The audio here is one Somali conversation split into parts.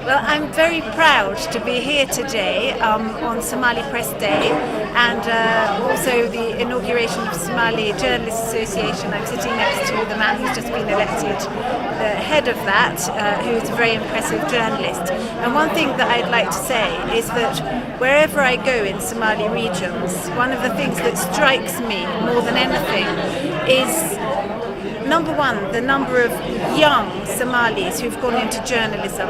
Well, I'm very proud to be here today on Somali Press Day and also the inauguration of Somali Journalists Association. I'm sitting next to the man who's just been elected the head of that, who is a very impressive journalist. And one thing that I'd like to say is that wherever I go in Somali regions, one of the things that strikes me more than anything is number one, the number of young Somalis who've gone into journalism.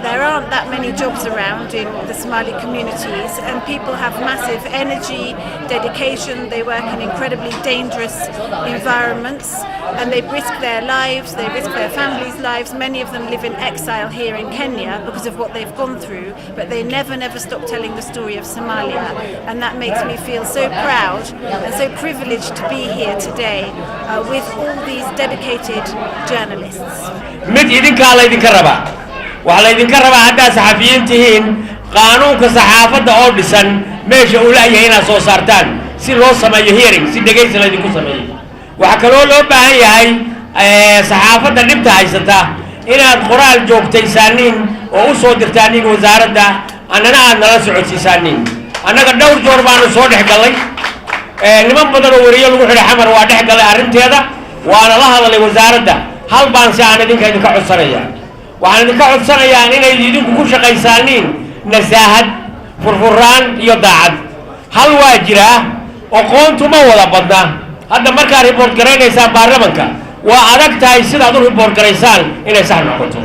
There aren't that many jobs around in the Somali communities, and people have massive energy, dedication. They work in incredibly dangerous environments, and they risk their lives, they risk their families' lives. Many of them live in exile here in Kenya because of what they've gone through, but they never stop telling the story of Somalia, and that makes me feel so proud and so privileged to be here today with all these dedicated journalists. mid idinka la idinka raba waxa la idinka raba hadda saxafiyiintihiin qaanuunka saxaafadda oo dhisan meesha uu leeyahay inaad soo saartaan si loo sameeyo hearing si dhageysi la idinku sameeyo waxa kale oo loo baahan yahay saxaafadda dhibta haysata inaad qoraal joogtaysaaniin oo u soo dirtaaniin wasaaradda annana aad nala socodsiisaaniin annaga dhowr joor baanu soo dhex galay niman badan oo wariyo lagu xidhay xamar waa dhex galay arrinteeda waana la hadalay wasaaradda hal baan si aan idinka codsanaya waxaan idinka codsanayaa inay idinku ku shaqaysaaniin nasaahad furfuraan iyo daacad hal waa jira aqoontu ma wada badna hadda markaa report garaynaysaa baarlamaanka waa adag tahay sidaad u report garaysaan inay sax noqoto